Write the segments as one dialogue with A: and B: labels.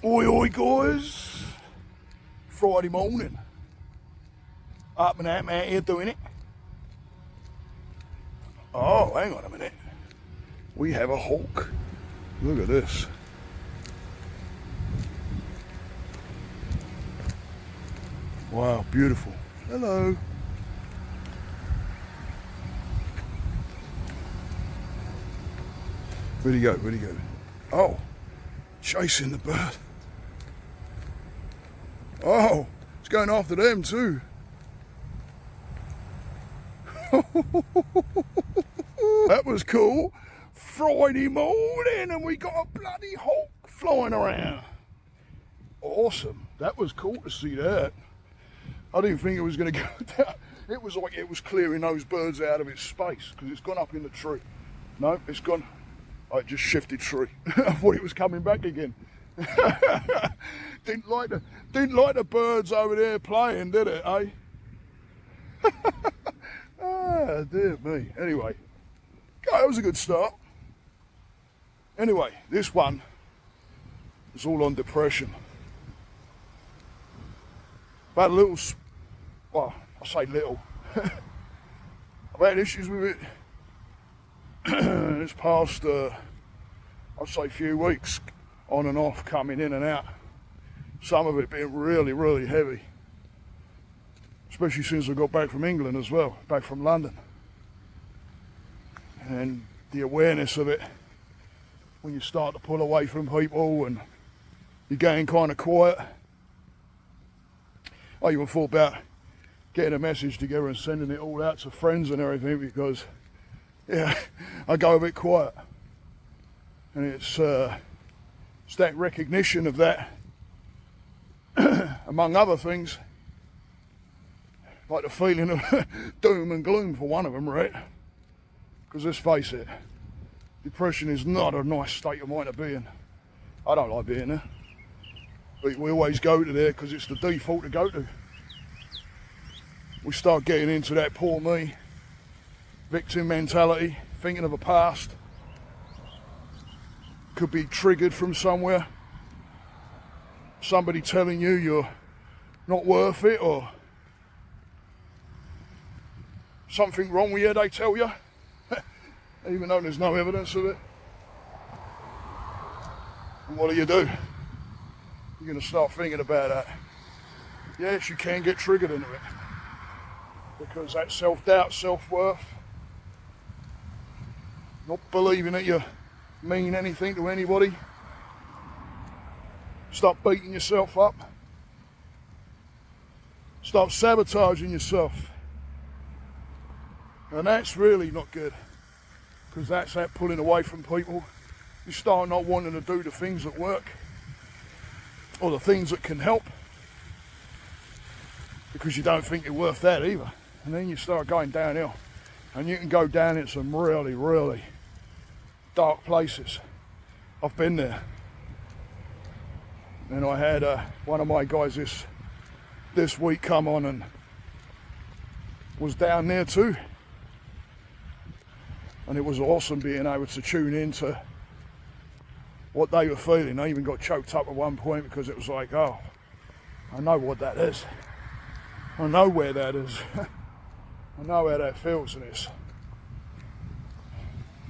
A: Oi, oi, guys. Friday morning. Up and out here doing it. Oh, hang on a minute. We have a hawk. Look at this. Wow, beautiful. Hello. Where'd he go? Where'd he go? Oh, chasing the bird. Oh, it's going after them too. That was cool. Friday morning and we got a bloody hawk flying around. Awesome. That was cool to see that. I didn't think it was going to go down. It was like it was clearing those birds out of its space because it's gone up in the tree. No, it's gone. I just shifted tree. I thought it was coming back again. Didn't like the birds over there playing, did it, eh? Ah, dear me. Anyway, that was a good start. Anyway, this one is all on depression. I've had a little, well, I say little. I've had issues with it this past, I'd say few weeks, on and off, coming in and out. Some of it being really, really heavy. Especially since I got back from England as well, back from London. And the awareness of it, when you start to pull away from people and you're getting kind of quiet. I even thought about getting a message together and sending it all out to friends and everything because, yeah, I go a bit quiet. And it's that recognition of that, among other things, like the feeling of doom and gloom for one of them, right? Because let's face it, depression is not a nice state of mind to be in. I don't like being there. But we always go to there because it's the default to go to. We start getting into that poor me, victim mentality, thinking of a past. Could be triggered from somewhere. Somebody telling you you're not worth it, or something wrong with you, they tell you, even though there's no evidence of it. And what do? You're going to start thinking about that. Yes, you can get triggered into it. Because that self-doubt, self-worth, not believing that you mean anything to anybody, start beating yourself up, start sabotaging yourself. And that's really not good, because that's that pulling away from people. You start not wanting to do the things that work, or the things that can help, because you don't think you're worth that either. And then you start going downhill, and you can go down in some really, really dark places. I've been there. And I had one of my guys this week come on and was down there too. And it was awesome being able to tune into what they were feeling. I even got choked up at one point because it was like, oh, I know what that is. I know where that is. I know how that feels, and it's,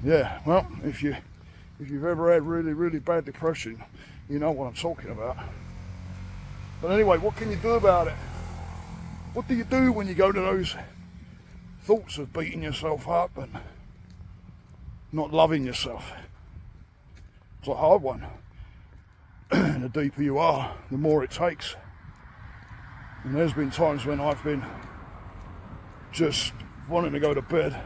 A: yeah, well, if you've ever had really, really bad depression, you know what I'm talking about. But anyway, what can you do about it? What do you do when you go to those thoughts of beating yourself up and not loving yourself? It's a hard one. And the deeper you are, the more it takes. And there's been times when I've been just wanting to go to bed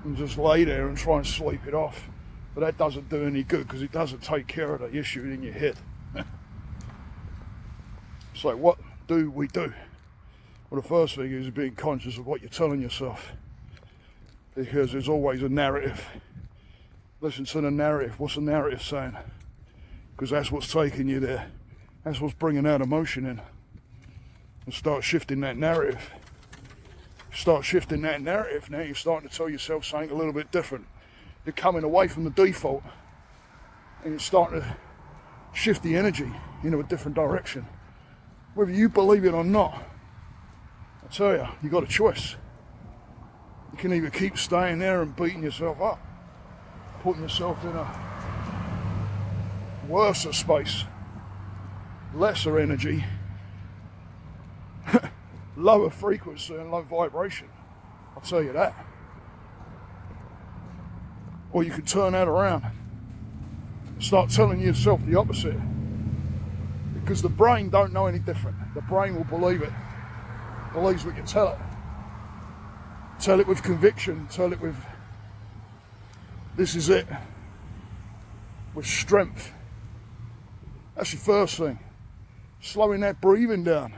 A: and just lay there and try and sleep it off. But that doesn't do any good because it doesn't take care of the issue in your head. So what do we do? Well, the first thing is being conscious of what you're telling yourself. Because there's always a narrative. Listen to the narrative. What's the narrative saying? Because that's what's taking you there. That's what's bringing that emotion in. And start shifting that narrative. Start shifting that narrative. Now you're starting to tell yourself something a little bit different. You're coming away from the default and you're starting to shift the energy into a different direction. Whether you believe it or not, I tell you, you got a choice. You can either keep staying there and beating yourself up, putting yourself in a worse space, lesser energy, lower frequency and low vibration. I'll tell you that. Or you can turn that around and start telling yourself the opposite. Because the brain don't know any different. The brain will believe it. Believes what you tell it. Tell it with conviction. Tell it with, this is it. With strength. That's your first thing. Slowing that breathing down.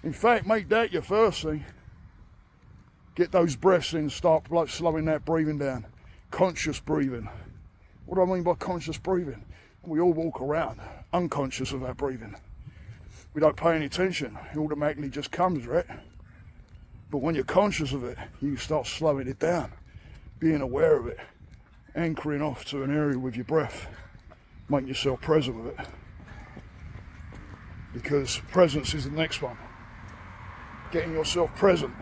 A: In fact, make that your first thing. Get those breaths in, start slowing that breathing down. Conscious breathing. What do I mean by conscious breathing? We all walk around unconscious of our breathing. We don't pay any attention. It automatically just comes, right? But when you're conscious of it, you start slowing it down, being aware of it, anchoring off to an area with your breath, making yourself present with it. Because presence is the next one. Getting yourself present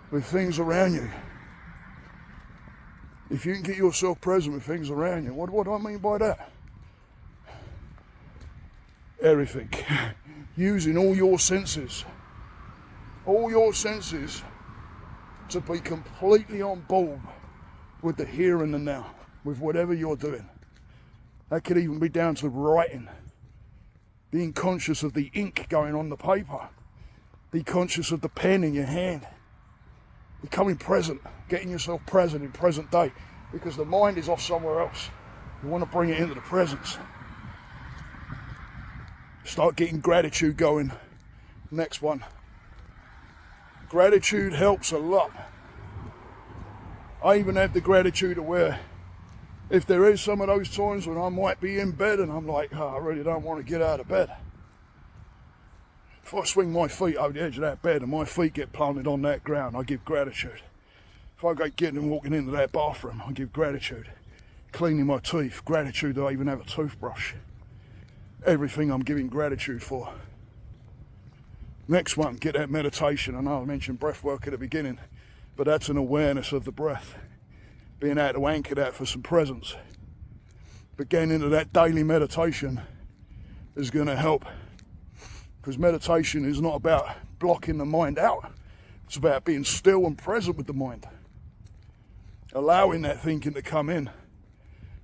A: with things around you. If you can get yourself present with things around you, what do I mean by that? Everything. Using all your senses to be completely on board with the here and the now, with whatever you're doing. That could even be down to writing. Being conscious of the ink going on the paper. Be conscious of the pen in your hand. Becoming present, getting yourself present in present day, because the mind is off somewhere else. You want to bring it into the presence. Start getting gratitude going. Next one. Gratitude helps a lot. I even have the gratitude of where, if there is some of those times when I might be in bed and I'm like, oh, I really don't want to get out of bed. If I swing my feet over the edge of that bed and my feet get planted on that ground, I give gratitude. If I go getting and walking into that bathroom, I give gratitude. Cleaning my teeth, gratitude that I even have a toothbrush. Everything I'm giving gratitude for. Next one, get that meditation. I know I mentioned breath work at the beginning, but that's an awareness of the breath. Being able to anchor that for some presence. But getting into that daily meditation is going to help. Because meditation is not about blocking the mind out. It's about being still and present with the mind. Allowing that thinking to come in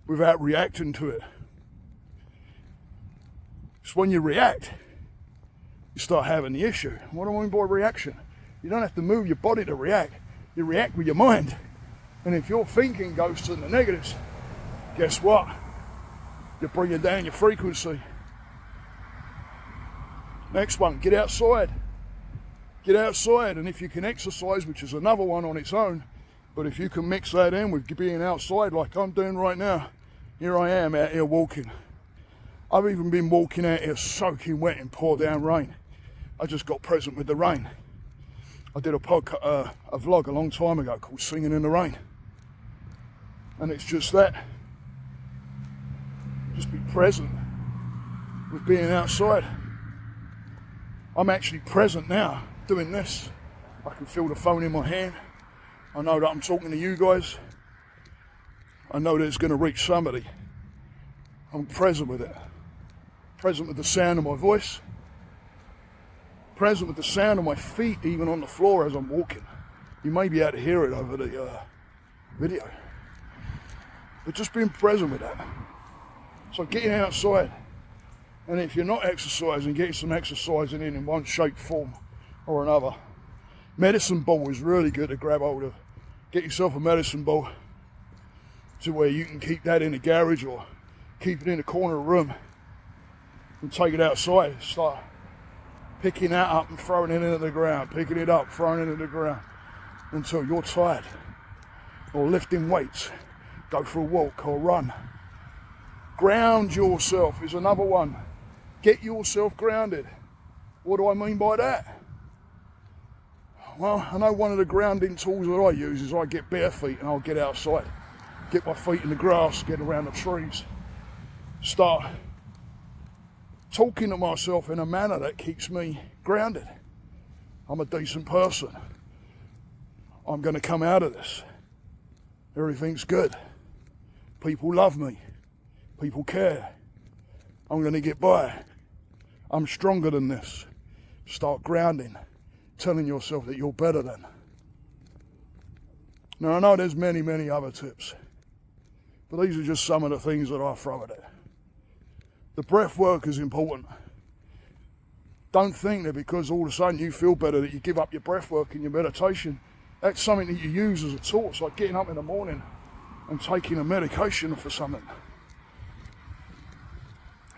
A: without reacting to it. It's when you react, you start having the issue. What do I mean by reaction? You don't have to move your body to react. You react with your mind. And if your thinking goes to the negatives, guess what? You're bringing down your frequency. Next one, get outside. Get outside, and if you can exercise, which is another one on its own, but if you can mix that in with being outside like I'm doing right now, here I am out here walking. I've even been walking out here soaking wet in pour down rain. I just got present with the rain. I did a vlog a long time ago called Singing in the Rain. And it's just that. Just be present with being outside. I'm actually present now, doing this. I can feel the phone in my hand. I know that I'm talking to you guys. I know that it's going to reach somebody. I'm present with it. Present with the sound of my voice. Present with the sound of my feet, even on the floor as I'm walking. You may be able to hear it over the video. But just being present with that. So getting outside. And if you're not exercising, getting some exercising in one shape, form or another. Medicine ball is really good to grab hold of. Get yourself a medicine ball to where you can keep that in the garage or keep it in the corner of the room and take it outside. Start picking that up and throwing it into the ground, picking it up, throwing it into the ground until you're tired. Or lifting weights, go for a walk or run. Ground yourself is another one. Get yourself grounded. What do I mean by that? Well, I know one of the grounding tools that I use is I get bare feet and I'll get outside. Get my feet in the grass, get around the trees. Start talking to myself in a manner that keeps me grounded. I'm a decent person. I'm going to come out of this. Everything's good. People love me. People care. I'm going to get by. I'm stronger than this. Start grounding, telling yourself that you're better than. Now, I know there's many, many other tips, but these are just some of the things that I throw at it. The breath work is important. Don't think that because all of a sudden you feel better that you give up your breath work and your meditation. That's something that you use as a tool. It's like getting up in the morning and taking a medication for something.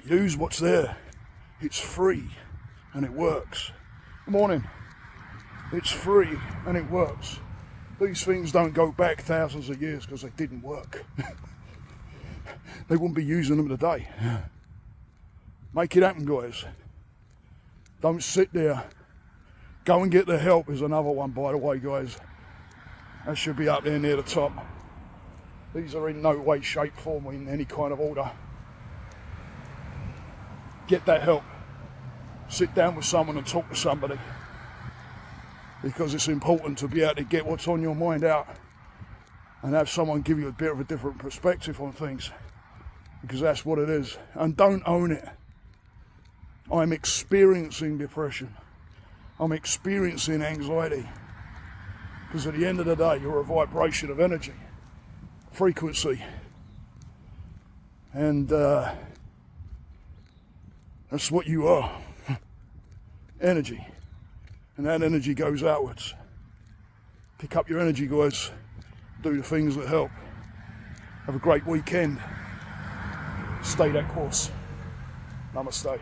A: Use what's there. It's free and it works. Good morning. It's free and it works. These things don't go back thousands of years because they didn't work. They wouldn't be using them today. Make it happen, guys. Don't sit there. Go and get the help is another one, by the way, guys. That should be up there near the top. These are in no way, shape, form, or in any kind of order. Get that help. Sit down with someone and talk to somebody. Because it's important to be able to get what's on your mind out and have someone give you a bit of a different perspective on things. Because that's what it is. And don't own it. I'm experiencing depression. I'm experiencing anxiety. Because at the end of the day, you're a vibration of energy, frequency. And that's what you are. Energy. And that energy goes outwards. Pick up your energy, guys. Do the things that help. Have a great weekend. Stay that course. Namaste.